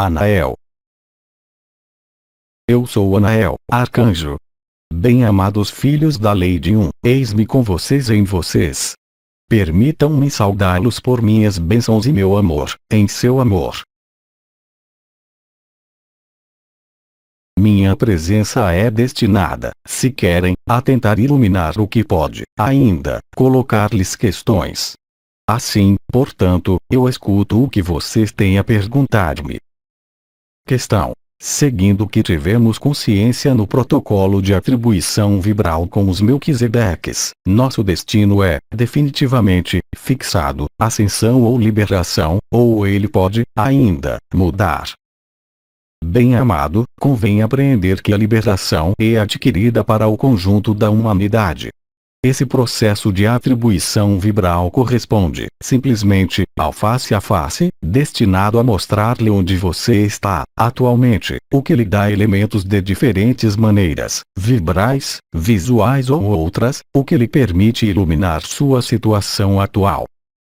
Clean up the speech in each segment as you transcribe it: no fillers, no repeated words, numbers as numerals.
Anael. Eu sou Anael, arcanjo. Bem-amados filhos da lei de um, eis-me com vocês em vocês. Permitam-me saudá-los por minhas bênçãos e meu amor, em seu amor. Minha presença é destinada, se querem, a tentar iluminar o que pode, ainda, colocar-lhes questões. Assim, portanto, eu escuto o que vocês têm a perguntar-me. Questão. Seguindo o que tivemos consciência no protocolo de atribuição vibral com os Melquisedeques, nosso destino é, definitivamente, fixado, ascensão ou liberação, ou ele pode, ainda, mudar. Bem-amado, convém apreender que a liberação é adquirida para o conjunto da humanidade. Esse processo de atribuição vibral corresponde, simplesmente, ao face a face, destinado a mostrar-lhe onde você está, atualmente, o que lhe dá elementos de diferentes maneiras, vibrais, visuais ou outras, o que lhe permite iluminar sua situação atual.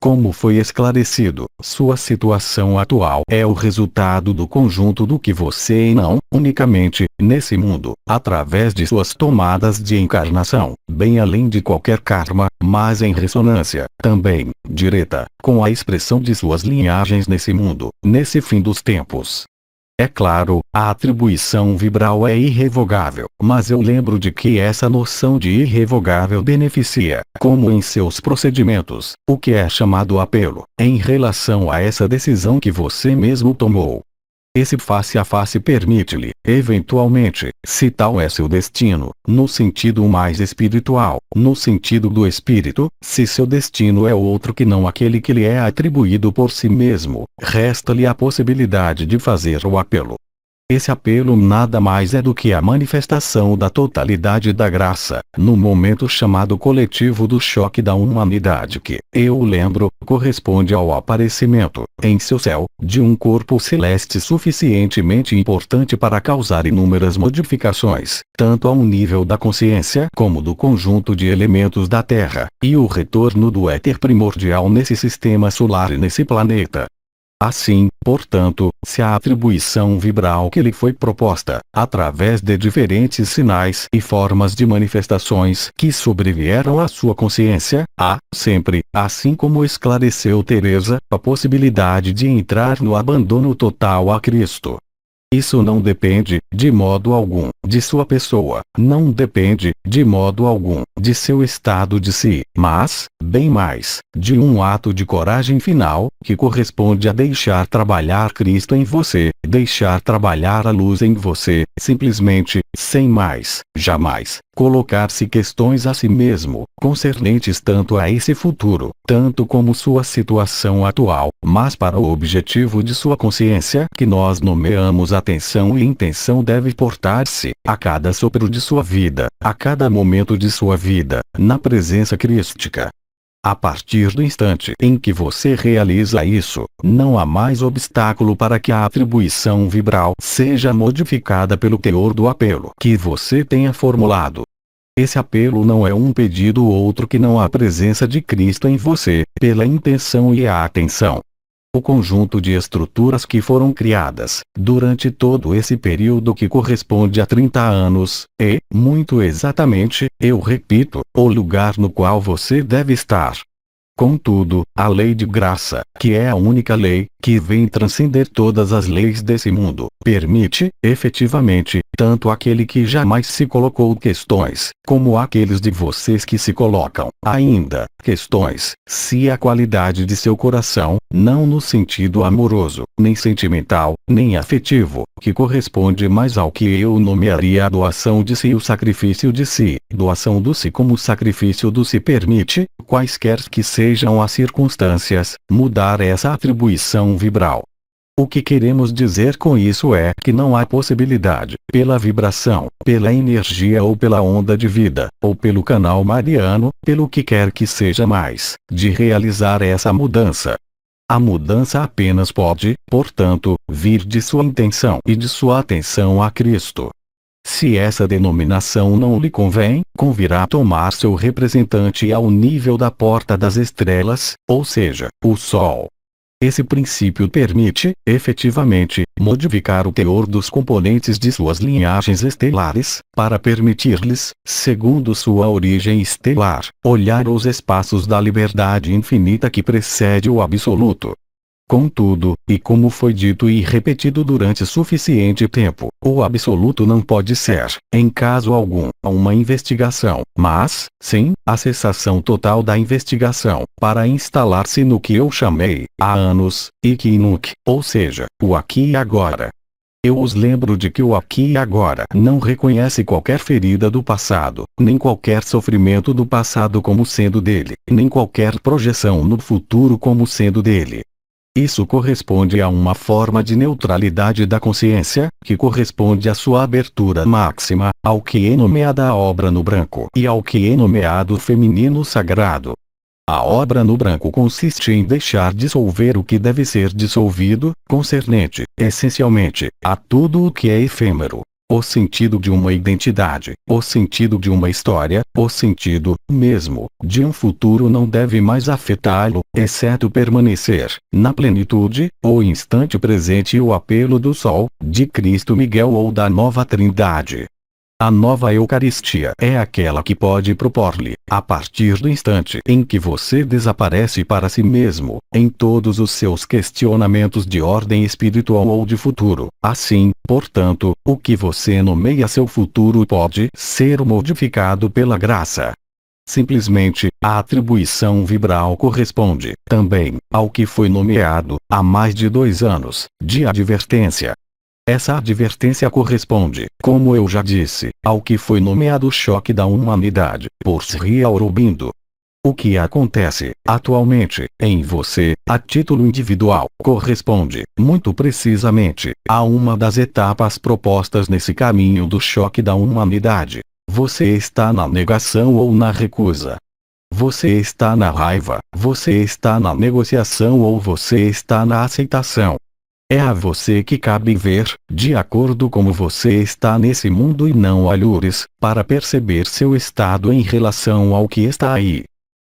Como foi esclarecido, sua situação atual é o resultado do conjunto do que você e não, unicamente, nesse mundo, através de suas tomadas de encarnação, bem além de qualquer karma, mas em ressonância, também, direta, com a expressão de suas linhagens nesse mundo, nesse fim dos tempos. É claro, a atribuição vibral é irrevogável, mas eu lembro de que essa noção de irrevogável beneficia, como em seus procedimentos, o que é chamado apelo, em relação a essa decisão que você mesmo tomou. Esse face a face permite-lhe, eventualmente, se tal é seu destino, no sentido mais espiritual, no sentido do espírito, se seu destino é outro que não aquele que lhe é atribuído por si mesmo, resta-lhe a possibilidade de fazer o apelo. Esse apelo nada mais é do que a manifestação da totalidade da graça, no momento chamado coletivo do choque da humanidade que, eu lembro, corresponde ao aparecimento, em seu céu, de um corpo celeste suficientemente importante para causar inúmeras modificações, tanto ao nível da consciência como do conjunto de elementos da Terra, e o retorno do éter primordial nesse sistema solar e nesse planeta. Assim, portanto, se a atribuição vibral que lhe foi proposta, através de diferentes sinais e formas de manifestações que sobrevieram à sua consciência, há, sempre, assim como esclareceu Teresa, a possibilidade de entrar no abandono total a Cristo. Isso não depende, de modo algum, de sua pessoa, não depende, de modo algum, de seu estado de si, mas, bem mais, de um ato de coragem final, que corresponde a deixar trabalhar Cristo em você, deixar trabalhar a luz em você, simplesmente, sem mais, jamais, colocar-se questões a si mesmo, concernentes tanto a esse futuro, tanto como sua situação atual, mas para o objetivo de sua consciência que nós nomeamos atenção e intenção deve portar-se, a cada sopro de sua vida, a cada momento de sua vida, na presença crística. A partir do instante em que você realiza isso, não há mais obstáculo para que a atribuição vibral seja modificada pelo teor do apelo que você tenha formulado. Esse apelo não é um pedido outro que não a presença de Cristo em você, pela intenção e a atenção. O conjunto de estruturas que foram criadas, durante todo esse período que corresponde a 30 anos, é, muito exatamente, eu repito, o lugar no qual você deve estar. Contudo, a lei de graça, que é a única lei, que vem transcender todas as leis desse mundo, permite, efetivamente, tanto aquele que jamais se colocou questões, como aqueles de vocês que se colocam, ainda, questões, se a qualidade de seu coração, não no sentido amoroso, nem sentimental, nem afetivo, que corresponde mais ao que eu nomearia a doação de si e o sacrifício de si, doação do si como sacrifício do si permite, quaisquer que sejam as circunstâncias, mudar essa atribuição vibral. O que queremos dizer com isso é que não há possibilidade, pela vibração, pela energia ou pela onda de vida, ou pelo canal mariano, pelo que quer que seja mais, de realizar essa mudança. A mudança apenas pode, portanto, vir de sua intenção e de sua atenção a Cristo. Se essa denominação não lhe convém, convirá tomar seu representante ao nível da porta das estrelas, ou seja, o Sol. Esse princípio permite, efetivamente, modificar o teor dos componentes de suas linhagens estelares, para permitir-lhes, segundo sua origem estelar, olhar os espaços da liberdade infinita que precede o absoluto. Contudo, e como foi dito e repetido durante suficiente tempo, o absoluto não pode ser, em caso algum, uma investigação, mas, sim, a cessação total da investigação, para instalar-se no que eu chamei, há anos, Ikki Nunc, ou seja, o aqui e agora. Eu os lembro de que o aqui e agora não reconhece qualquer ferida do passado, nem qualquer sofrimento do passado como sendo dele, nem qualquer projeção no futuro como sendo dele. Isso corresponde a uma forma de neutralidade da consciência, que corresponde à sua abertura máxima, ao que é nomeada a obra no branco e ao que é nomeado feminino sagrado. A obra no branco consiste em deixar dissolver o que deve ser dissolvido, concernente, essencialmente, a tudo o que é efêmero. O sentido de uma identidade, o sentido de uma história, o sentido, mesmo, de um futuro não deve mais afetá-lo, exceto permanecer, na plenitude, o instante presente e o apelo do Sol, de Cristo Miguel ou da Nova Trindade. A nova Eucaristia é aquela que pode propor-lhe, a partir do instante em que você desaparece para si mesmo, em todos os seus questionamentos de ordem espiritual ou de futuro. Assim, portanto, o que você nomeia seu futuro pode ser modificado pela graça. Simplesmente, a atribuição vibral corresponde, também, ao que foi nomeado, há mais de 2 anos, de advertência. Essa advertência corresponde, como eu já disse, ao que foi nomeado choque da humanidade, por Sri Aurobindo. O que acontece, atualmente, em você, a título individual, corresponde, muito precisamente, a uma das etapas propostas nesse caminho do choque da humanidade. Você está na negação ou na recusa. Você está na raiva, você está na negociação ou você está na aceitação. É a você que cabe ver, de acordo como você está nesse mundo e não alhures, para perceber seu estado em relação ao que está aí.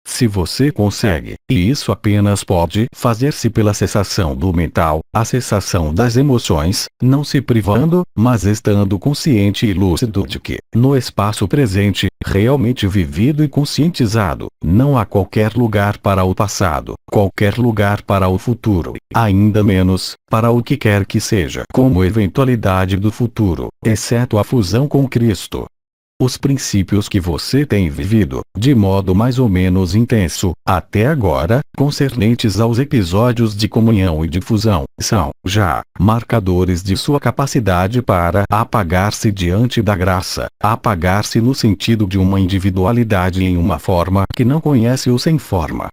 Se você consegue, e isso apenas pode fazer-se pela cessação do mental, a cessação das emoções, não se privando, mas estando consciente e lúcido de que, no espaço presente, realmente vivido e conscientizado, não há qualquer lugar para o passado, qualquer lugar para o futuro, ainda menos, para o que quer que seja como eventualidade do futuro, exceto a fusão com Cristo. Os princípios que você tem vivido, de modo mais ou menos intenso, até agora, concernentes aos episódios de comunhão e de fusão, são, já, marcadores de sua capacidade para apagar-se diante da graça, apagar-se no sentido de uma individualidade em uma forma que não conhece o sem forma.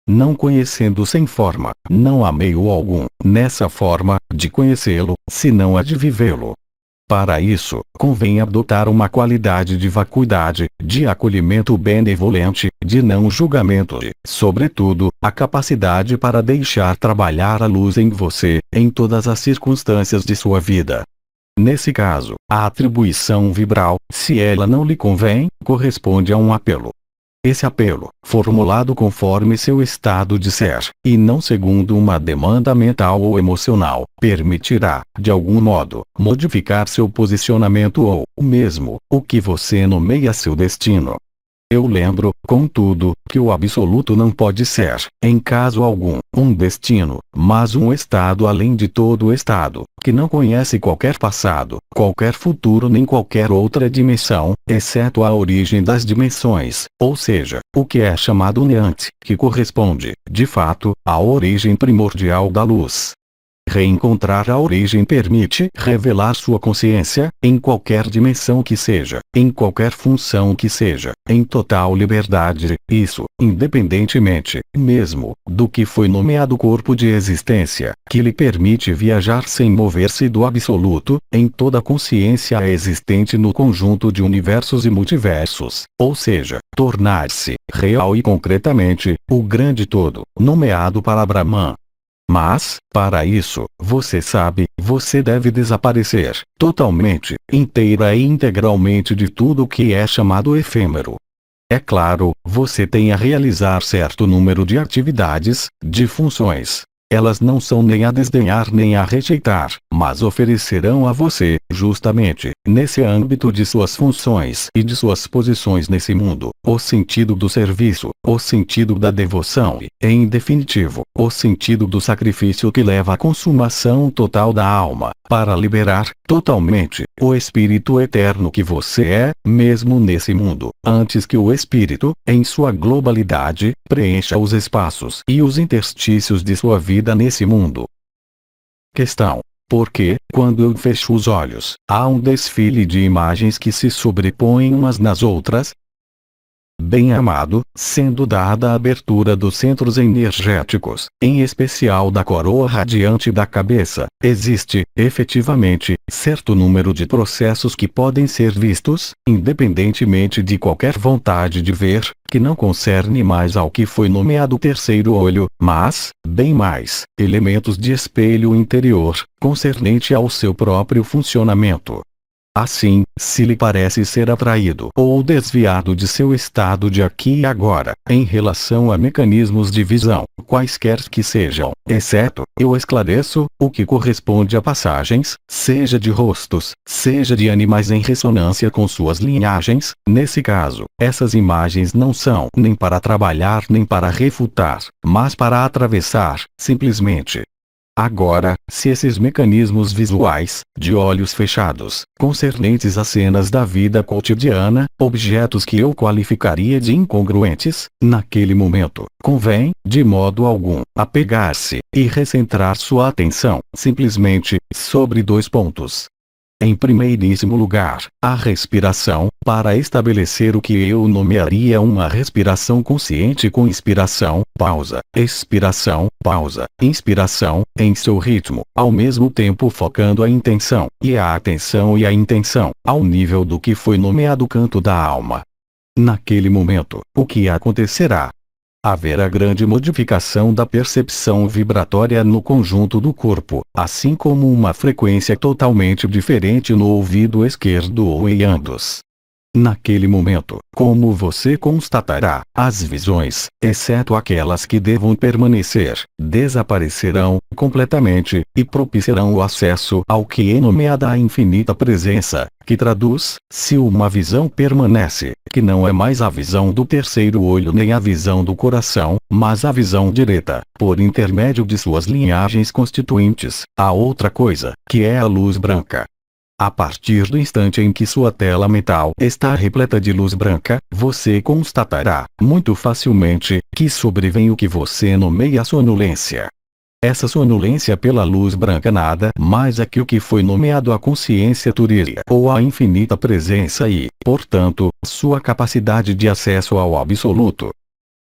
Não conhecendo sem forma, não há meio algum, nessa forma, de conhecê-lo, senão a de vivê-lo. Para isso, convém adotar uma qualidade de vacuidade, de acolhimento benevolente, de não julgamento e, sobretudo, a capacidade para deixar trabalhar a luz em você, em todas as circunstâncias de sua vida. Nesse caso, a atribuição vibral, se ela não lhe convém, corresponde a um apelo. Esse apelo, formulado conforme seu estado de ser, e não segundo uma demanda mental ou emocional, permitirá, de algum modo, modificar seu posicionamento ou, mesmo, o que você nomeia seu destino. Eu lembro, contudo, que o absoluto não pode ser, em caso algum, um destino, mas um estado além de todo o estado, que não conhece qualquer passado, qualquer futuro nem qualquer outra dimensão, exceto a origem das dimensões, ou seja, o que é chamado Neant, que corresponde, de fato, à origem primordial da luz. Reencontrar a origem permite revelar sua consciência, em qualquer dimensão que seja, em qualquer função que seja, em total liberdade, isso, independentemente, mesmo, do que foi nomeado corpo de existência, que lhe permite viajar sem mover-se do absoluto, em toda consciência existente no conjunto de universos e multiversos, ou seja, tornar-se, real e concretamente, o grande todo, nomeado para Brahman. Mas, para isso, você sabe, você deve desaparecer, totalmente, inteira e integralmente de tudo o que é chamado efêmero. É claro, você tem a realizar certo número de atividades, de funções. Elas não são nem a desdenhar nem a rejeitar, mas oferecerão a você, justamente, nesse âmbito de suas funções e de suas posições nesse mundo, o sentido do serviço, o sentido da devoção e, em definitivo, o sentido do sacrifício que leva à consumação total da alma, para liberar, totalmente, o espírito eterno que você é, mesmo nesse mundo, antes que o espírito, em sua globalidade, preencha os espaços e os interstícios de sua vida nesse mundo. Questão: porque, quando eu fecho os olhos, há um desfile de imagens que se sobrepõem umas nas outras? Bem-amado, sendo dada a abertura dos centros energéticos, em especial da coroa radiante da cabeça, existe, efetivamente, certo número de processos que podem ser vistos, independentemente de qualquer vontade de ver, que não concerne mais ao que foi nomeado terceiro olho, mas, bem mais, elementos de espelho interior, concernente ao seu próprio funcionamento. Assim, se lhe parece ser atraído ou desviado de seu estado de aqui e agora, em relação a mecanismos de visão, quaisquer que sejam, exceto, eu esclareço, o que corresponde a passagens, seja de rostos, seja de animais em ressonância com suas linhagens, nesse caso, essas imagens não são nem para trabalhar nem para refutar, mas para atravessar, simplesmente. Agora, se esses mecanismos visuais, de olhos fechados, concernentes a cenas da vida cotidiana, objetos que eu qualificaria de incongruentes, naquele momento, convém, de modo algum, apegar-se, e recentrar sua atenção, simplesmente, sobre dois pontos. Em primeiríssimo lugar, a respiração, para estabelecer o que eu nomearia uma respiração consciente com inspiração, pausa, expiração, pausa, inspiração, em seu ritmo, ao mesmo tempo focando a intenção, e a atenção e a intenção, ao nível do que foi nomeado canto da alma. Naquele momento, o que acontecerá? Haverá grande modificação da percepção vibratória no conjunto do corpo, assim como uma frequência totalmente diferente no ouvido esquerdo ou em ambos. Naquele momento, como você constatará, as visões, exceto aquelas que devam permanecer, desaparecerão completamente, e propiciarão o acesso ao que é nomeada a infinita presença, que traduz, se uma visão permanece, que não é mais a visão do terceiro olho nem a visão do coração, mas a visão direta, por intermédio de suas linhagens constituintes, a outra coisa, que é a luz branca. A partir do instante em que sua tela mental está repleta de luz branca, você constatará, muito facilmente, que sobrevém o que você nomeia sonolência. Essa sonolência pela luz branca nada mais é que o que foi nomeado a consciência turíria ou a infinita presença e, portanto, sua capacidade de acesso ao absoluto.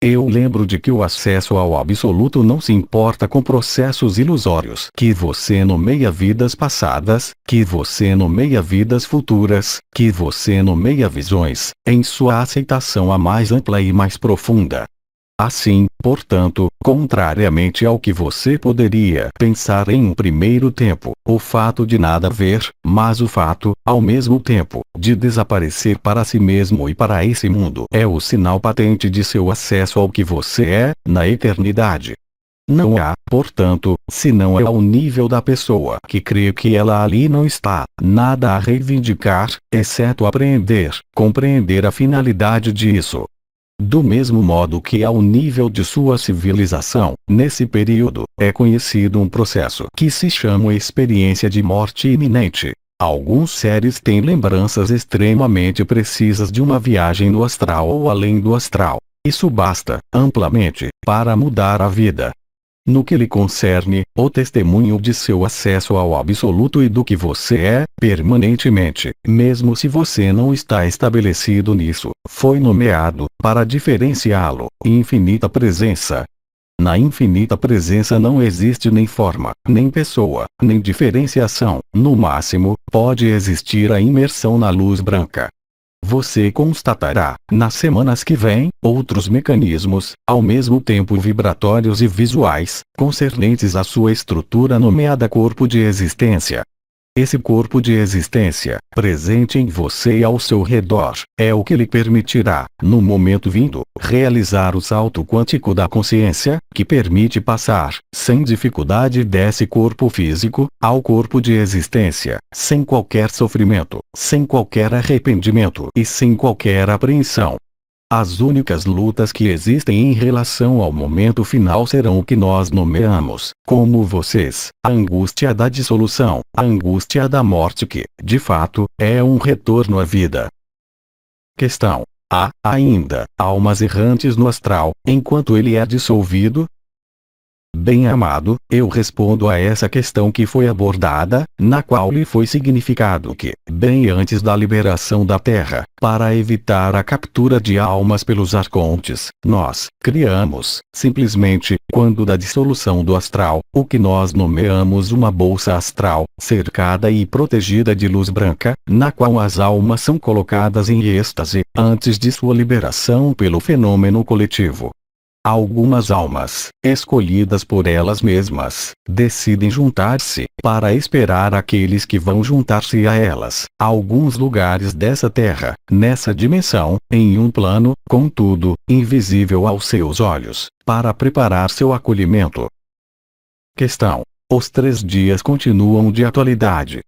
Eu lembro de que o acesso ao absoluto não se importa com processos ilusórios que você nomeia vidas passadas, que você nomeia vidas futuras, que você nomeia visões, em sua aceitação a mais ampla e mais profunda. Assim, portanto, contrariamente ao que você poderia pensar em um primeiro tempo, o fato de nada ver, mas o fato, ao mesmo tempo, de desaparecer para si mesmo e para esse mundo é o sinal patente de seu acesso ao que você é, na eternidade. Não há, portanto, senão ao nível da pessoa que crê que ela ali não está, nada a reivindicar, exceto compreender a finalidade disso. Do mesmo modo que ao nível de sua civilização, nesse período, é conhecido um processo que se chama experiência de morte iminente. Alguns seres têm lembranças extremamente precisas de uma viagem no astral ou além do astral. Isso basta, amplamente, para mudar a vida. No que lhe concerne, o testemunho de seu acesso ao absoluto e do que você é, permanentemente, mesmo se você não está estabelecido nisso, foi nomeado, para diferenciá-lo, infinita presença. Na infinita presença não existe nem forma, nem pessoa, nem diferenciação, no máximo, pode existir a imersão na luz branca. Você constatará, nas semanas que vêm, outros mecanismos, ao mesmo tempo vibratórios e visuais, concernentes à sua estrutura nomeada corpo de existência. Esse corpo de existência, presente em você e ao seu redor, é o que lhe permitirá, no momento vindo, realizar o salto quântico da consciência, que permite passar, sem dificuldade desse corpo físico, ao corpo de existência, sem qualquer sofrimento, sem qualquer arrependimento e sem qualquer apreensão. As únicas lutas que existem em relação ao momento final serão o que nós nomeamos, como vocês, a angústia da dissolução, a angústia da morte que, de fato, é um retorno à vida. Questão: há, ainda, almas errantes no astral, enquanto ele é dissolvido? Bem-amado, eu respondo a essa questão que foi abordada, na qual lhe foi significado que, bem antes da liberação da Terra, para evitar a captura de almas pelos arcontes, nós criamos, simplesmente, quando da dissolução do astral, o que nós nomeamos uma bolsa astral, cercada e protegida de luz branca, na qual as almas são colocadas em êxtase, antes de sua liberação pelo fenômeno coletivo. Algumas almas, escolhidas por elas mesmas, decidem juntar-se, para esperar aqueles que vão juntar-se a elas, a alguns lugares dessa terra, nessa dimensão, em um plano, contudo, invisível aos seus olhos, para preparar seu acolhimento. Questão: os 3 dias continuam de atualidade?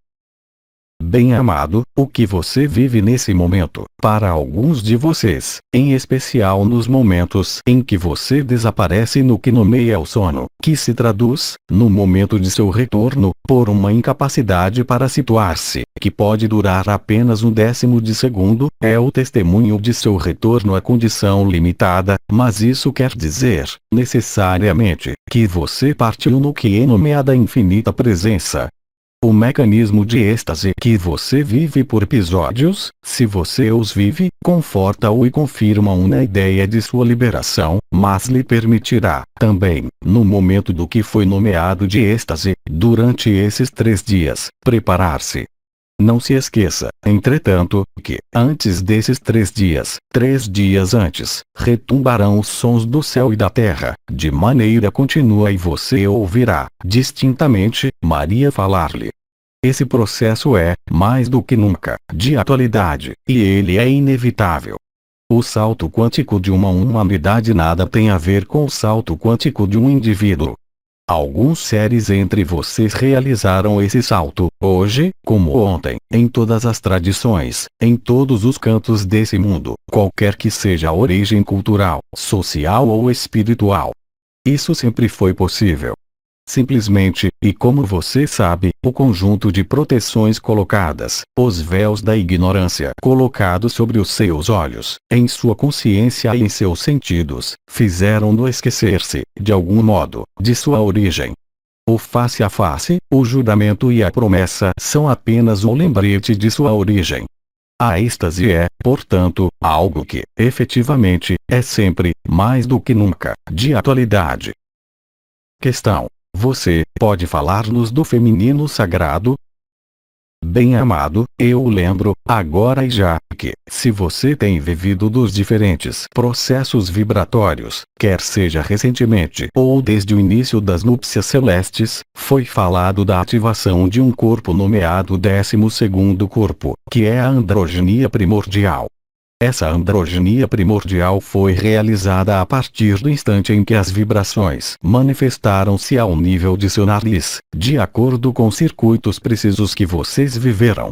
Bem-amado, o que você vive nesse momento, para alguns de vocês, em especial nos momentos em que você desaparece no que nomeia o sono, que se traduz, no momento de seu retorno, por uma incapacidade para situar-se, que pode durar apenas 1/10 de segundo, é o testemunho de seu retorno à condição limitada, mas isso quer dizer, necessariamente, que você partiu no que é nomeada infinita presença. O mecanismo de êxtase que você vive por episódios, se você os vive, conforta-o e confirma-o na ideia de sua liberação, mas lhe permitirá, também, no momento do que foi nomeado de êxtase, durante esses 3 dias, preparar-se. Não se esqueça, entretanto, que, antes desses 3 dias, 3 dias antes, retumbarão os sons do céu e da terra, de maneira contínua e você ouvirá, distintamente, Maria falar-lhe. Esse processo é, mais do que nunca, de atualidade, e ele é inevitável. O salto quântico de uma humanidade nada tem a ver com o salto quântico de um indivíduo. Alguns seres entre vocês realizaram esse salto, hoje, como ontem, em todas as tradições, em todos os cantos desse mundo, qualquer que seja a origem cultural, social ou espiritual. Isso sempre foi possível. Simplesmente, e como você sabe, o conjunto de proteções colocadas, os véus da ignorância colocados sobre os seus olhos, em sua consciência e em seus sentidos, fizeram-no esquecer-se, de algum modo, de sua origem. O face a face, o juramento e a promessa são apenas um lembrete de sua origem. A êxtase é, portanto, algo que, efetivamente, é sempre, mais do que nunca, de atualidade. Questão: você pode falar-nos do feminino sagrado? Bem-amado, eu lembro, agora e já, que, se você tem vivido dos diferentes processos vibratórios, quer seja recentemente ou desde o início das núpcias celestes, foi falado da ativação de um corpo nomeado 12º corpo, que é a androgenia primordial. Essa androgenia primordial foi realizada a partir do instante em que as vibrações manifestaram-se ao nível de seu nariz, de acordo com circuitos precisos que vocês viveram.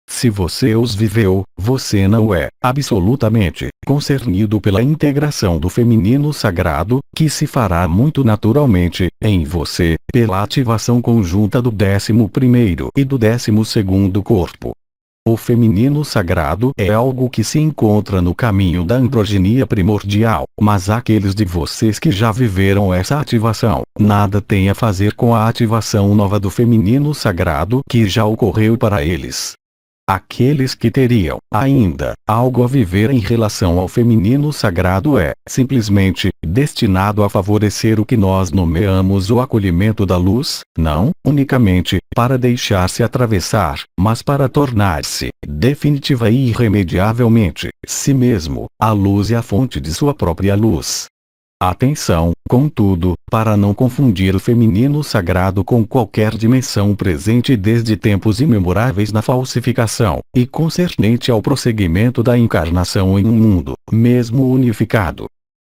Se você os viveu, você não é, absolutamente, concernido pela integração do feminino sagrado, que se fará muito naturalmente, em você, pela ativação conjunta do 11º e do 12º corpo. O feminino sagrado é algo que se encontra no caminho da androgenia primordial, mas aqueles de vocês que já viveram essa ativação, nada tem a fazer com a ativação nova do feminino sagrado que já ocorreu para eles. Aqueles que teriam, ainda, algo a viver em relação ao feminino sagrado é, simplesmente, destinado a favorecer o que nós nomeamos o acolhimento da luz, não, unicamente, para deixar-se atravessar, mas para tornar-se, definitiva e irremediavelmente, si mesmo, a luz e a fonte de sua própria luz. Atenção, contudo, para não confundir o feminino sagrado com qualquer dimensão presente desde tempos imemoráveis na falsificação, e concernente ao prosseguimento da encarnação em um mundo, mesmo unificado.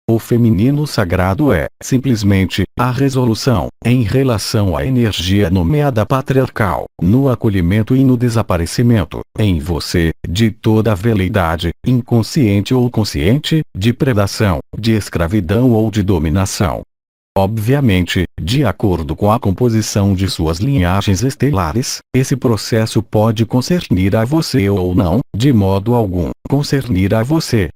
O feminino sagrado é, simplesmente, a resolução, em relação à energia nomeada patriarcal, no acolhimento e no desaparecimento, em você, de toda a veleidade, inconsciente ou consciente, de predação, de escravidão ou de dominação. Obviamente, de acordo com a composição de suas linhagens estelares, esse processo pode concernir a você ou não, de modo algum, concernir a você.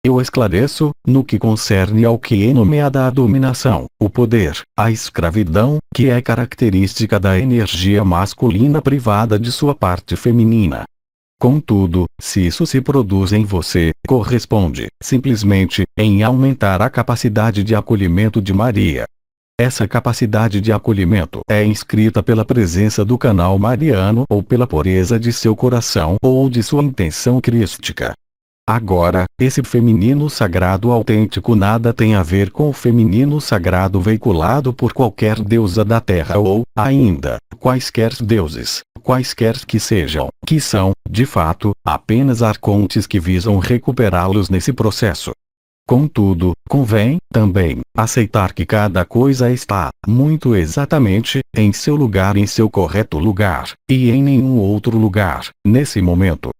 Eu esclareço, no que concerne ao que é nomeada a dominação, o poder, a escravidão, que é característica da energia masculina privada de sua parte feminina. Contudo, se isso se produz em você, corresponde, simplesmente, em aumentar a capacidade de acolhimento de Maria. Essa capacidade de acolhimento é inscrita pela presença do canal mariano ou pela pureza de seu coração ou de sua intenção crística. Agora, esse feminino sagrado autêntico nada tem a ver com o feminino sagrado veiculado por qualquer deusa da terra ou, ainda, quaisquer deuses, quaisquer que sejam, que são, de fato, apenas arcontes que visam recuperá-los nesse processo. Contudo, convém, também, aceitar que cada coisa está, muito exatamente, em seu lugar, em seu correto lugar, e em nenhum outro lugar, nesse momento.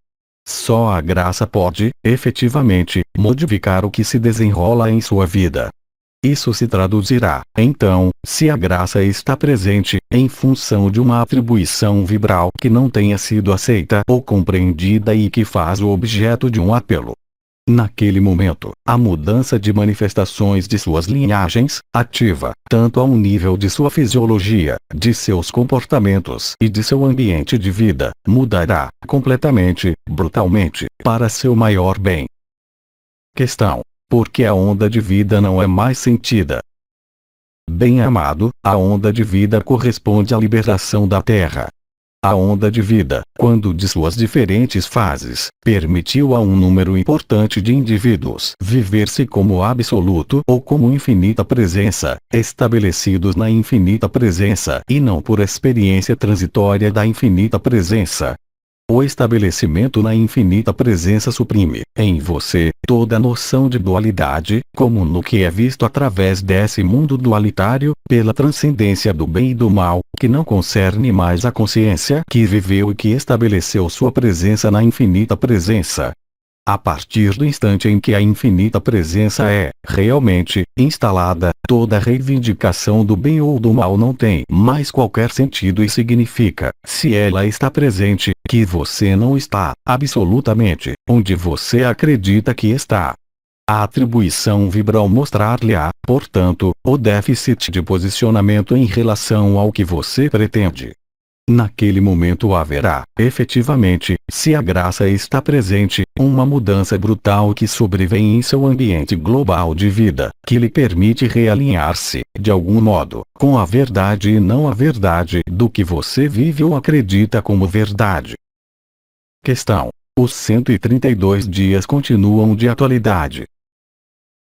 Só a graça pode, efetivamente, modificar o que se desenrola em sua vida. Isso se traduzirá, então, se a graça está presente, em função de uma atribuição vibral que não tenha sido aceita ou compreendida e que faz o objeto de um apelo. Naquele momento, a mudança de manifestações de suas linhagens, ativa, tanto ao nível de sua fisiologia, de seus comportamentos e de seu ambiente de vida, mudará, completamente, brutalmente, para seu maior bem. Questão: por que a onda de vida não é mais sentida? Bem-amado, a onda de vida corresponde à liberação da Terra. A onda de vida, quando de suas diferentes fases, permitiu a um número importante de indivíduos viver-se como absoluto ou como infinita presença, estabelecidos na infinita presença e não por experiência transitória da infinita presença. O estabelecimento na infinita presença suprime, em você, toda noção de dualidade, como no que é visto através desse mundo dualitário, pela transcendência do bem e do mal, que não concerne mais a consciência que viveu e que estabeleceu sua presença na infinita presença. A partir do instante em que a infinita presença é, realmente, instalada, toda reivindicação do bem ou do mal não tem mais qualquer sentido e significa, se ela está presente, que você não está, absolutamente, onde você acredita que está. A atribuição vibral mostrar-lhe-á, portanto, o déficit de posicionamento em relação ao que você pretende. Naquele momento haverá, efetivamente, se a graça está presente, uma mudança brutal que sobrevém em seu ambiente global de vida, que lhe permite realinhar-se, de algum modo, com a verdade e não a verdade do que você vive ou acredita como verdade. Questão: os 132 dias continuam de atualidade?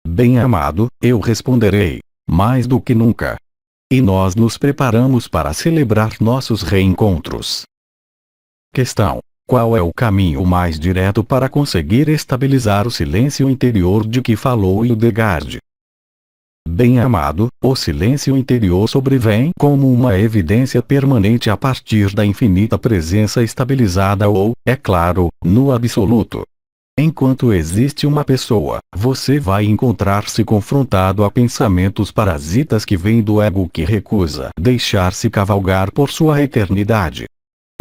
Bem-amado, eu responderei: mais do que nunca. E nós nos preparamos para celebrar nossos reencontros. Questão: qual é o caminho mais direto para conseguir estabilizar o silêncio interior de que falou Hildegard? Bem-amado, o silêncio interior sobrevém como uma evidência permanente a partir da infinita presença estabilizada ou, é claro, no absoluto. Enquanto existe uma pessoa, você vai encontrar-se confrontado a pensamentos parasitas que vêm do ego que recusa deixar-se cavalgar por sua eternidade.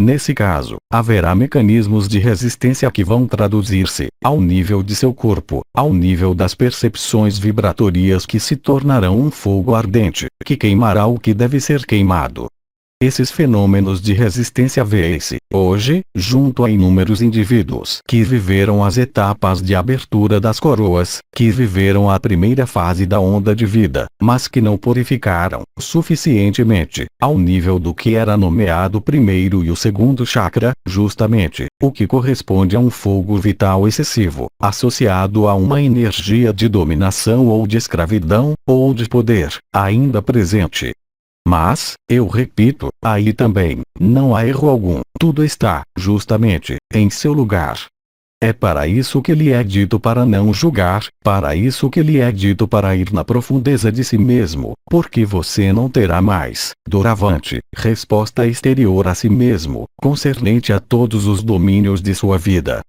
Nesse caso, haverá mecanismos de resistência que vão traduzir-se, ao nível de seu corpo, ao nível das percepções vibratórias que se tornarão um fogo ardente, que queimará o que deve ser queimado. Esses fenômenos de resistência vêem-se, hoje, junto a inúmeros indivíduos que viveram as etapas de abertura das coroas, que viveram a primeira fase da onda de vida, mas que não purificaram suficientemente, ao nível do que era nomeado o primeiro e o segundo chakra, justamente, o que corresponde a um fogo vital excessivo, associado a uma energia de dominação ou de escravidão, ou de poder, ainda presente. Mas, eu repito, aí também, não há erro algum, tudo está, justamente, em seu lugar. É para isso que lhe é dito para não julgar, para isso que lhe é dito para ir na profundeza de si mesmo, porque você não terá mais, doravante, resposta exterior a si mesmo, concernente a todos os domínios de sua vida.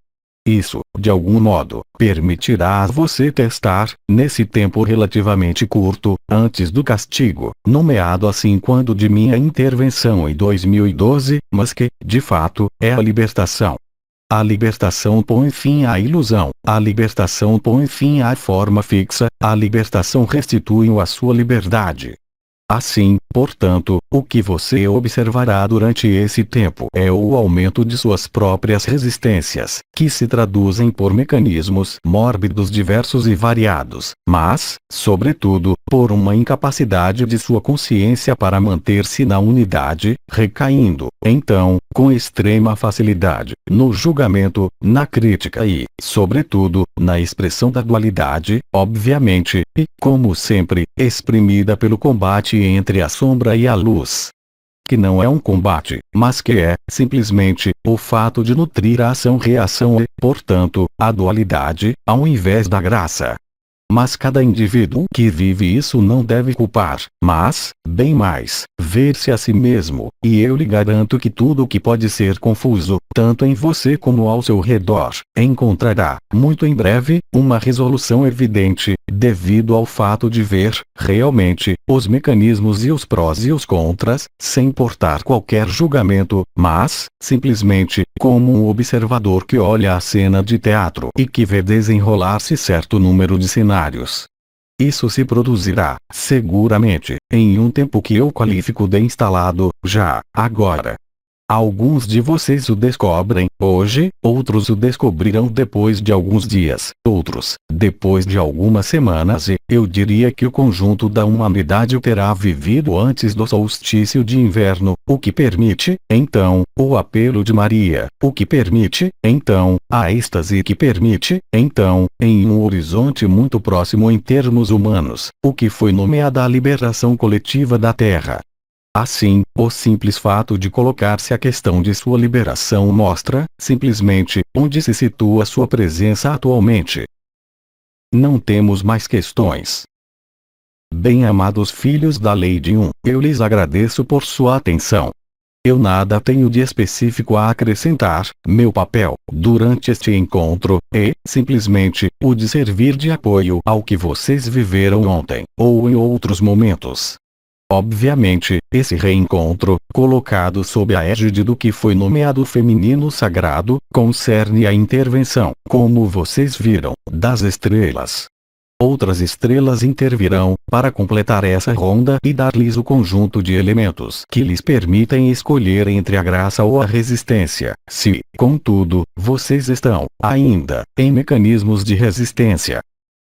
Isso, de algum modo, permitirá a você testar, nesse tempo relativamente curto, antes do castigo, nomeado assim quando de minha intervenção em 2012, mas que, de fato, é a libertação. A libertação põe fim à ilusão, a libertação põe fim à forma fixa, a libertação restitui-o à sua liberdade. Assim, portanto, o que você observará durante esse tempo é o aumento de suas próprias resistências, que se traduzem por mecanismos mórbidos diversos e variados, mas, sobretudo, por uma incapacidade de sua consciência para manter-se na unidade, recaindo, então, com extrema facilidade, no julgamento, na crítica e, sobretudo, na expressão da dualidade, obviamente, e, como sempre, exprimida pelo combate entre a sombra e a luz. Que não é um combate, mas que é, simplesmente, o fato de nutrir a ação-reação e, portanto, a dualidade, ao invés da graça. Mas cada indivíduo que vive isso não deve culpar, mas, bem mais, ver-se a si mesmo, e eu lhe garanto que tudo o que pode ser confuso, tanto em você como ao seu redor, encontrará, muito em breve, uma resolução evidente, devido ao fato de ver, realmente, os mecanismos e os prós e os contras, sem importar qualquer julgamento, mas, simplesmente, como um observador que olha a cena de teatro e que vê desenrolar-se certo número de cenários. Isso se produzirá, seguramente, em um tempo que eu qualifico de instalado, já, agora. Alguns de vocês o descobrem hoje, outros o descobrirão depois de alguns dias, outros, depois de algumas semanas e, eu diria que o conjunto da humanidade o terá vivido antes do solstício de inverno, o que permite, então, o apelo de Maria, o que permite, então, a êxtase que permite, então, em um horizonte muito próximo em termos humanos, o que foi nomeada a liberação coletiva da Terra. Assim, o simples fato de colocar-se a questão de sua liberação mostra, simplesmente, onde se situa sua presença atualmente. Não temos mais questões. Bem-amados filhos da Lei de Um, eu lhes agradeço por sua atenção. Eu nada tenho de específico a acrescentar, meu papel, durante este encontro, é, simplesmente, o de servir de apoio ao que vocês viveram ontem, ou em outros momentos. Obviamente, esse reencontro, colocado sob a égide do que foi nomeado feminino sagrado, concerne a intervenção, como vocês viram, das estrelas. Outras estrelas intervirão, para completar essa ronda e dar-lhes o conjunto de elementos que lhes permitem escolher entre a graça ou a resistência. Se, contudo, vocês estão, ainda, em mecanismos de resistência.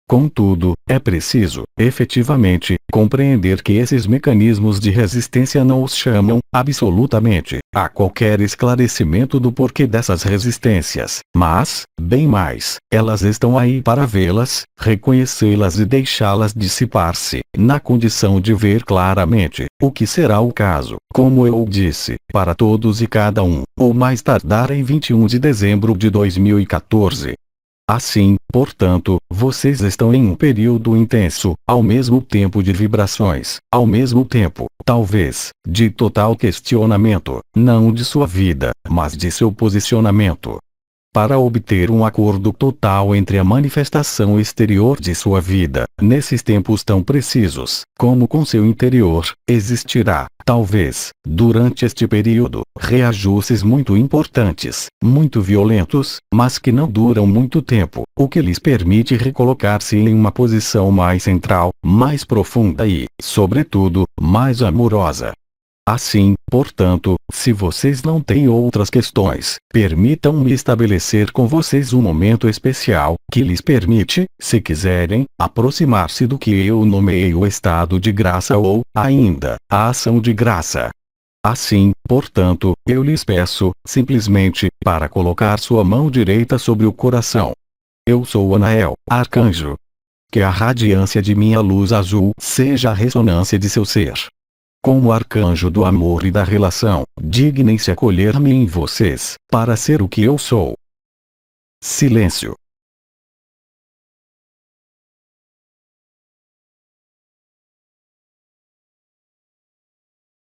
Contudo, é preciso, efetivamente, compreender que esses mecanismos de resistência não os chamam, absolutamente, a qualquer esclarecimento do porquê dessas resistências, mas, bem mais, elas estão aí para vê-las, reconhecê-las e deixá-las dissipar-se, na condição de ver claramente, o que será o caso, como eu disse, para todos e cada um, ou mais tardar em 21 de dezembro de 2014. Assim, portanto, vocês estão em um período intenso, ao mesmo tempo de vibrações, ao mesmo tempo, talvez, de total questionamento, não de sua vida, mas de seu posicionamento. Para obter um acordo total entre a manifestação exterior de sua vida, nesses tempos tão precisos, como com seu interior, existirá, talvez, durante este período, reajustes muito importantes, muito violentos, mas que não duram muito tempo, o que lhes permite recolocar-se em uma posição mais central, mais profunda e, sobretudo, mais amorosa. Assim, portanto, se vocês não têm outras questões, permitam-me estabelecer com vocês um momento especial, que lhes permite, se quiserem, aproximar-se do que eu nomeei o estado de graça ou, ainda, a ação de graça. Assim, portanto, eu lhes peço, simplesmente, para colocar sua mão direita sobre o coração. Eu sou Anael, arcanjo. Que a radiância de minha luz azul seja a ressonância de seu ser. Como arcanjo do amor e da relação, dignem-se acolher-me em vocês, para ser o que eu sou. Silêncio.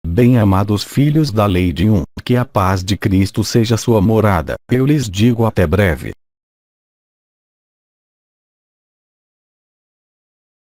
Bem-amados filhos da Lei de que a paz de Cristo seja sua morada. Eu lhes digo até breve.